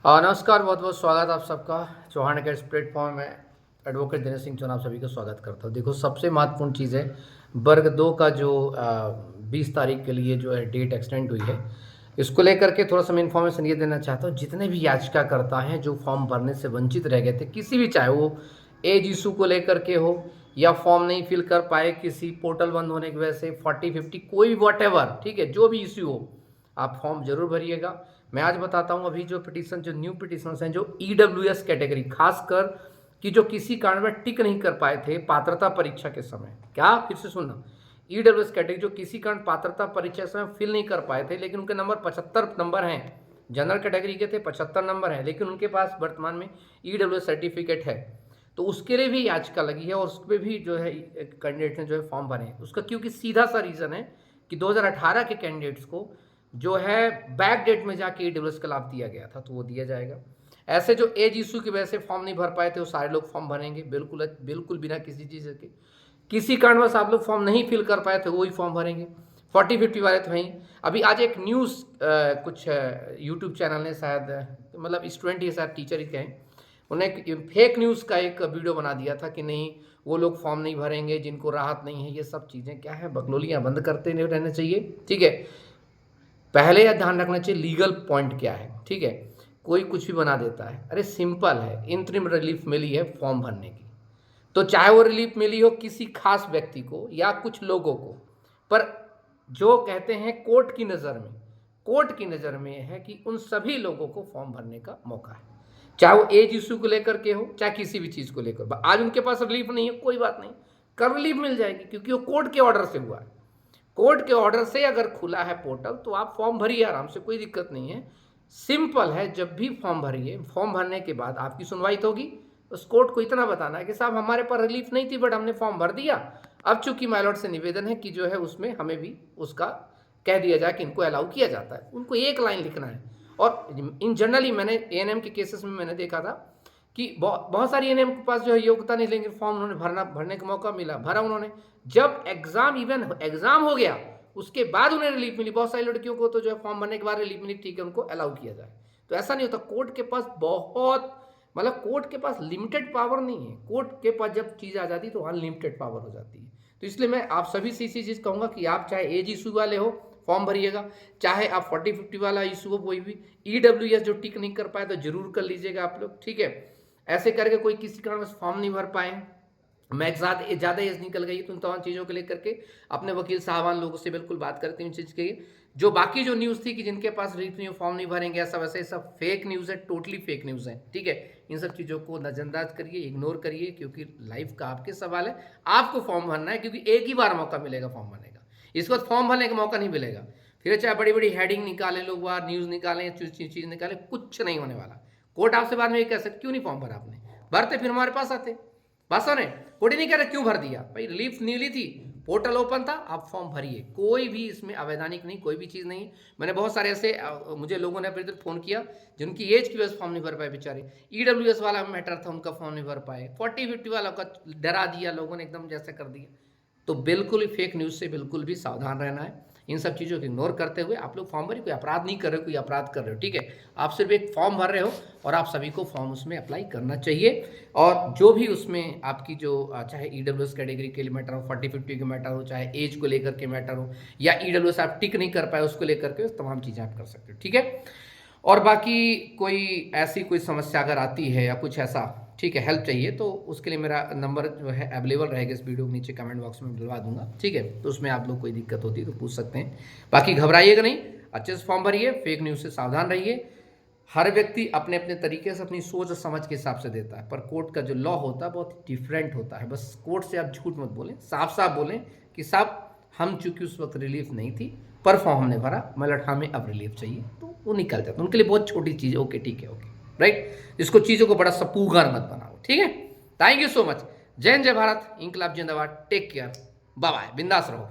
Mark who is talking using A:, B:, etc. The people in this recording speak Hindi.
A: नमस्कार, बहुत बहुत स्वागत आप सबका चौहान अकेडमी प्लेटफॉर्म में। एडवोकेट दिनेश सिंह चौहान आप सभी का स्वागत करता हूँ। देखो, सबसे महत्वपूर्ण चीज़ है वर्ग 2 का जो 20 तारीख के लिए जो है डेट एक्सटेंड हुई है, इसको लेकर के थोड़ा सा मैं इन्फॉर्मेशन ये देना चाहता हूँ। जितने भी याचिकाकर्ता हैं जो फॉर्म भरने से वंचित रह गए थे, किसी भी, चाहे वो एज इशू को लेकर के हो या फॉर्म नहीं फिल कर पाए किसी पोर्टल बंद होने की वजह से, 40-50 कोई भी वॉट, ठीक है, जो भी इशू हो, आप फॉर्म जरूर भरिएगा। मैं आज बताता हूँ अभी जो पिटीशन, जो न्यू पिटीशंस हैं, जो ईडब्ल्यूएस कैटेगरी, खासकर कि जो किसी कारण में टिक नहीं कर पाए थे पात्रता परीक्षा के समय। क्या, फिर से सुनना, ईडब्ल्यूएस कैटेगरी जो किसी कारण पात्रता परीक्षा के समय फिल नहीं कर पाए थे, लेकिन उनके नंबर 75 नंबर हैं, जनरल कैटेगरी के थे 75 नंबर हैं, लेकिन उनके पास वर्तमान में ईडब्ल्यूएस सर्टिफिकेट है, तो उसके लिए भी याचिका लगी है और उस पर भी जो है कैंडिडेट ने जो है फॉर्म भरे हैं। उसका क्योंकि सीधा सा रीज़न है कि 2018 के कैंडिडेट्स को जो है बैक डेट में जाके ईडब्ल्यूएस का लाभ दिया गया था, तो वो दिया जाएगा। ऐसे जो एज इशू की वजह से फॉर्म नहीं भर पाए थे, वो सारे लोग फॉर्म भरेंगे, बिल्कुल बिल्कुल बिना किसी चीज़ के। किसी कारणवश आप लोग फॉर्म नहीं फिल कर पाए थे, वही फॉर्म भरेंगे। 40-50 वाले तो वहीं अभी आज एक न्यूज़ कुछ यूट्यूब चैनल ने शायद, मतलब स्टूडेंट ही शायद टीचर ही कहें, उन्हें फेक न्यूज़ का एक वीडियो बना दिया था कि नहीं, वो लोग फॉर्म नहीं भरेंगे जिनको राहत नहीं है। ये सब चीज़ें क्या है, बकलोलियाँ बंद करते नहीं रहने चाहिए, ठीक है। पहले यह ध्यान रखना चाहिए लीगल पॉइंट क्या है, ठीक है। कोई कुछ भी बना देता है, अरे सिंपल है, इंतरिम रिलीफ मिली है फॉर्म भरने की, तो चाहे वो रिलीफ मिली हो किसी खास व्यक्ति को या कुछ लोगों को, पर जो कहते हैं कोर्ट की नज़र में है कि उन सभी लोगों को फॉर्म भरने का मौका है, चाहे वो एज इशू को लेकर के हो, चाहे किसी भी चीज़ को लेकर। आज उनके पास रिलीफ नहीं है, कोई बात नहीं, कल रिलीफ मिल जाएगी, क्योंकि वो कोर्ट के ऑर्डर से हुआ है। कोर्ट के ऑर्डर से अगर खुला है पोर्टल, तो आप फॉर्म भरिए आराम से, कोई दिक्कत नहीं है। सिंपल है, जब भी फॉर्म भरिए, फॉर्म भरने के बाद आपकी सुनवाई तो होगी, उस कोर्ट को इतना बताना है कि साहब हमारे पास रिलीफ नहीं थी, बट हमने फॉर्म भर दिया, अब चूंकि माय लॉर्ड से निवेदन है कि जो है उसमें हमें भी उसका कह दिया जाए कि इनको अलाउ किया जाता है। उनको एक लाइन लिखना है। और इन जनरली मैंने एएनएम के केसेस में मैंने देखा था कि बहुत सारी एएनएम के पास जो है योग्यता नहीं, लेकिन फॉर्म उन्होंने भरने का मौका मिला, भरा उन्होंने। जब एग्जाम हो गया, उसके बाद उन्हें रिलीफ मिली। बहुत सारी लड़कियों को तो जो है फॉर्म भरने के बाद रिलीफ मिली, ठीक है, उनको अलाउ किया जाए। तो ऐसा नहीं होता, कोर्ट के पास कोर्ट के पास लिमिटेड पावर नहीं है। कोर्ट के पास जब चीज़ आ जाती है तो अनलिमिटेड पावर हो जाती है। तो इसलिए मैं आप सभी से इसी चीज़ कहूँगा कि आप चाहे एज इशू वाले हो, फॉर्म भरिएगा, चाहे आप 40-50 वाला इशू हो, कोई भी ईडब्ल्यूएस जो टिक नहीं कर पाए तो जरूर कर लीजिएगा आप लोग, ठीक है। ऐसे करके कोई किसी कारण फॉर्म नहीं भर पाए, मैं ज़्यादा एज निकल गई, तो उन तमाम चीज़ों को लेकर के अपने वकील साहबान लोगों से बिल्कुल बात करते हैं उन चीज़ के। जो बाकी जो न्यूज़ थी कि जिनके पास रिलीफ नहीं, फॉर्म नहीं भरेंगे, ऐसा वैसे ये सब फेक न्यूज़ है, टोटली फेक न्यूज़ है, ठीक है। इन सब चीज़ों को नज़रअंदाज करिए, इग्नोर करिए, क्योंकि लाइफ का आपके सवाल है, आपको फॉर्म भरना है, क्योंकि एक ही बार मौका मिलेगा फॉर्म भरने का, इसके बाद फॉर्म भरने का मौका नहीं मिलेगा। फिर चाहे बड़ी बड़ी हेडिंग निकालें लोग, बाहर न्यूज़ निकालें, चीज़ निकालें, कुछ नहीं होने वाला। कोर्ट आपसे बाद में ये कह सकते क्यों नहीं फॉर्म भरा आपने, भरते फिर हमारे पास आते। बस ने कोर्ट नहीं कह रहे क्यों भर दिया, भाई रिलीफ नहीं ली थी, पोर्टल ओपन था, आप फॉर्म भरिए, कोई भी इसमें अवैधानिक नहीं, कोई भी चीज़ नहीं। मैंने बहुत सारे ऐसे मुझे लोगों ने फिर फ़ोन किया जिनकी एज की वजह से फॉर्म नहीं भर पाए बेचारे। ईडब्ल्यूएस वाला मैटर था, उनका फॉर्म नहीं भर पाए, 40-50 वाला का डरा दिया लोगों ने, एकदम जैसे कर दिया। तो बिल्कुल ही फेक न्यूज़ से बिल्कुल भी सावधान रहना है। इन सब चीज़ों को इग्नोर करते हुए आप लोग फॉर्म भरिए, कोई अपराध नहीं कर रहे हो, कोई अपराध कर रहे हो, ठीक है। आप सिर्फ एक फॉर्म भर रहे हो और आप सभी को फॉर्म उसमें अप्लाई करना चाहिए। और जो भी उसमें आपकी जो चाहे ईडब्ल्यूएस कैटेगरी के लिए मैटर हो, 40-50 के मैटर हो, चाहे एज को लेकर के मैटर हो, या ईडब्ल्यूएस आप टिक नहीं कर पाए उसको लेकर के, तमाम चीज़ें आप कर सकते हो, ठीक है। और बाकी कोई ऐसी कोई समस्या अगर आती है या कुछ ऐसा, ठीक है, हेल्प चाहिए, तो उसके लिए मेरा नंबर जो है अवेलेबल रहेगा इस वीडियो के नीचे कमेंट बॉक्स में डलवा दूंगा, ठीक है। तो उसमें आप लोग कोई दिक्कत होती है तो पूछ सकते हैं। बाकी घबराइएगा नहीं, अच्छे से फॉर्म भरिए, फेक न्यूज़ से सावधान रहिए। हर व्यक्ति अपने अपने तरीके से अपनी सोच और समझ के हिसाब से देता है, पर कोर्ट का जो लॉ होता है बहुत डिफरेंट होता है। बस कोर्ट से आप झूठ मत बोलें, साफ साफ बोलें कि साहब हम चूंकि उस वक्त रिलीफ नहीं थी, पर फॉर्म हमने भरा, मतलब हमें अब रिलीफ चाहिए, तो वो निकल जाता है। उनके लिए बहुत छोटी चीज़ है, ओके ठीक है, ओके राइट। इसको चीज़ों को बड़ा सपूगार मत बनाओ, ठीक है। Thank you so much. जय हिंद, जय भारत, इंकलाब जिंदाबाद, टेक केयर, बाय बाय, बिंदास रहो।